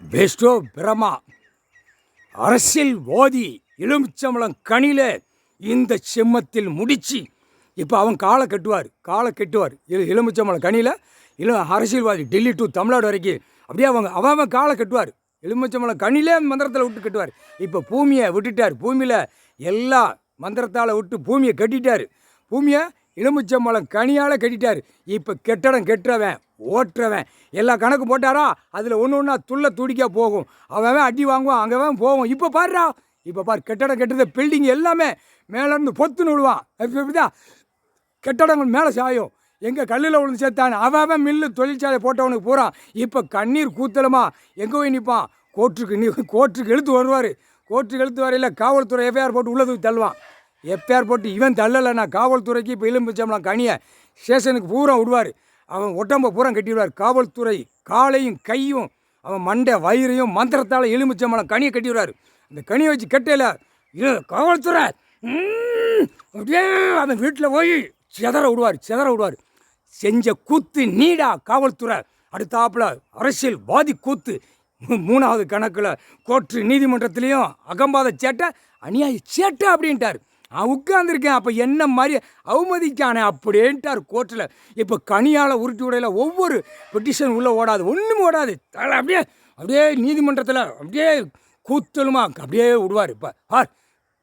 Bairstow பிரமா அரசியல்வாதி எலுமிச்சம்பழம் கனியில் இந்த செம்மத்தில் முடித்து இப்போ அவன் காலை கட்டுவார் எலுமிச்சம்பழம் கனியில் அரசியல்வாதி டெல்லி டு தமிழ்நாடு வரைக்கும் அப்படியே அவன் காலை கட்டுவார். எலுமிச்சம்பழம் கனியிலே மந்திரத்தில் விட்டு கட்டுவார். இப்போ பூமியை விட்டுட்டார். பூமியில் எல்லா மந்திரத்தால் விட்டு பூமியை கட்டிட்டார். பூமியை எலுமிச்சம்பழம் கனியால் கட்டிட்டார். இப்போ கெட்டடம் கெட்டுறவன் ஓட்டுறவன் எல்லா கணக்கு போட்டாரா, அதில் ஒன்று ஒன்றா துடிக்க போகும். அவன் அடி வாங்குவான், அங்கேவன் போகும். இப்போ பாரு கெட்டடம் கெட்டுறது பில்டிங் எல்லாமே மேலேருந்து பொத்துன்னு விடுவான். இப்படிதான் கெட்டடங்கள் மேலே சாயும். எங்கே கல்லில் விழுந்து சேர்த்தானே அவன் மில்லு தொழிற்சாலை போட்டவனுக்கு பூரா இப்போ கண்ணீர் கூத்தலமா எங்கே போய் நிற்பான். கோர்ட்டுக்கு இழுத்து வருவார். கோர்ட்டுக்கு இழுத்து வரையில் காவல்துறை எஃப்ஐஆர் போட்டு உள்ளது தள்ளுவான். எஃப்ஐஆர் போட்டு இவன் தள்ளலைன்னா காவல்துறைக்கு இப்போ எலுமிச்சம்பழம் கனியை ஸ்டேஷனுக்கு பூரா விடுவார். அவன் ஒட்டம்பை பூரா கட்டிடுவார். காவல்துறை காலையும் கையும் அவன் மண்டை வயிறையும் மந்திரத்தால் எலுமிச்சம்பழம் கனியை கட்டிடுவார். அந்த கனியை வச்சு கட்டையில் காவல்துறை அப்படியே அவன் வீட்டில் போய் செதற விடுவார். செஞ்ச கூத்து நீடா காவல்துறை. அடுத்தாப்புல அரசியல்வாதி கூத்து. மூணாவது கணக்கில் கோர்ட்டு நீதிமன்றத்திலையும் அகம்பாத சேட்டை அநியாய சேட்டை அப்படின்ட்டார். நான் உட்காந்துருக்கேன் அப்போ என்ன மாதிரி அவமதிக்கானே அப்படின்ட்டார் கோர்ட்டில். இப்போ கனியால் உருட்டி விடையில் ஒவ்வொரு பெட்டிஷன் உள்ளே ஓடாது, ஒன்றும் ஓடாது. அப்படியே நீதிமன்றத்தில் அப்படியே கூத்தலுமா அப்படியே விடுவார். இப்போ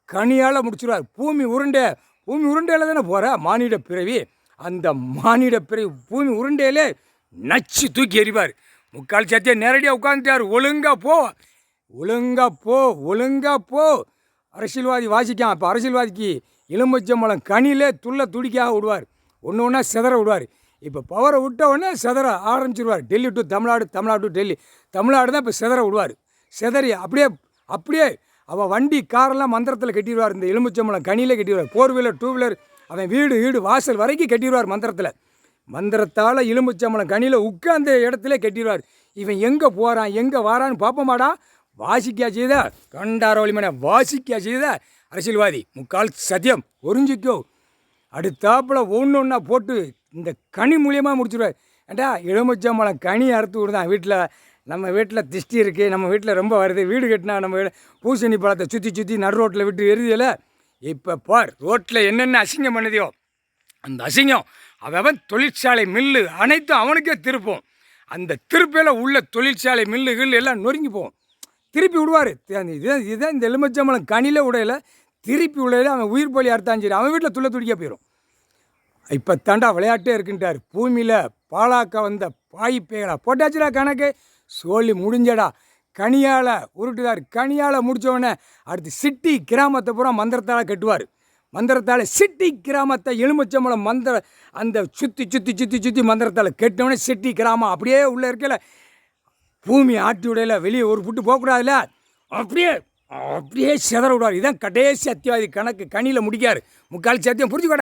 கனியால் முடிச்சுடுவார். பூமி உருண்டையில் தானே போகிற மானிட பிறவி. அந்த மானிட பிறவி பூமி உருண்டையிலே நச்சு தூக்கி எறிவார். முக்கால் சத்தியம் நேரடியாக உட்காந்துட்டார். ஒழுங்கா போ அரசியல்வாதி வாசிக்கான். இப்போ அரசியல்வாதிக்கு எலுமிச்சம்பழம் கனியிலே துடிக்காக விடுவார். ஒன்று ஒன்றா செதற விடுவார். இப்போ பவரை விட்ட உடனே செதற ஆரம்பிச்சிடுவார். Delhi to Tamil Nadu, Tamil Nadu to Delhi. தமிழ்நாடு தான் இப்போ செதற விடுவார். செதறி அப்படியே அவன் வண்டி காரெல்லாம் மந்திரத்தில் கட்டிடுவார். இந்த எலுமிச்சம்பழம் கனியில் கட்டிடுவார். 4 வீலர் 2 வீலர் அவன் வீடு வாசல் வரைக்கும் கட்டிடுவார் மந்திரத்தால் எலுமிச்சம்பழம் கனியில் உட்கார்ந்த இடத்துல கட்டிடுவார். இவன் எங்கே போகிறான் எங்கே வாரான்னு பார்ப்போமாடா. வாசிக்கா செய்த கண்டாரோலிமனை வாசிக்கா செய்த அரசியல்வாதி முக்கால் சத்தியம் ஒரிஞ்சிக்கோ. அடுத்தாப்பில் ஒன்று போட்டு இந்த கனி மூலியமாக முடிச்சுடுவார். ஏண்டா எலுமிச்சம்பழம் கனி அறுத்து விடுதான். நம்ம வீட்டில் திஷ்டி இருக்குது, நம்ம வீட்டில் ரொம்ப வருது, வீடு கட்டினா நம்ம பூசணி பழத்தை சுற்றி நடு ரோட்டில் விட்டு எரிதியில். இப்போ பார் ரோட்டில் என்னென்ன அசிங்கம் பண்ணுதையோ அந்த அசிங்கம் அவன் தொழிற்சாலை மில்லு அனைத்தும் அவனுக்கே திருப்போம். அந்த திருப்பியில் உள்ள தொழிற்சாலை மில்லுகள் எல்லாம் நொறுங்கி போகும். திருப்பி விடுவார். இதுதான் இந்த எலுமிச்சம்பழம் கனியில் உடையில் திருப்பி உடையில் அவன் உயிர் பலி அறுத்தான் சரி அவன் வீட்டில் துடிக்க போயிடும். இப்போ தாண்டா விளையாட்டே இருக்குன்ட்டார். பூமியில் பாலாக்க வந்த பாய்ப்பேகளா போட்டாச்சுடா கணக்கு சொல்லி முடிஞ்சடா. கனியால் உருட்டுதார். கனியால் முடித்தவொடனே அடுத்து சிட்டி கிராமத்தை பூரா மந்திரத்தால் கட்டுவார். மந்திரத்தால் சிட்டி கிராமத்தை எலுமிச்சம்பழம் அந்த சுற்றி மந்திரத்தால் கெட்டவொடனே சிட்டி கிராமம் அப்படியே உள்ளே இருக்கல. பூமி ஆட்டி விடையில வெளியே ஒரு புட்டு போகக்கூடாதுல்ல. அப்படியே செதற விடுவார். இதுதான் கடைசி அத்தியாவதி கணக்கு. கனியில் முடிக்கார். முக்கால் சத்தியம் புரிஞ்சுக்கூட.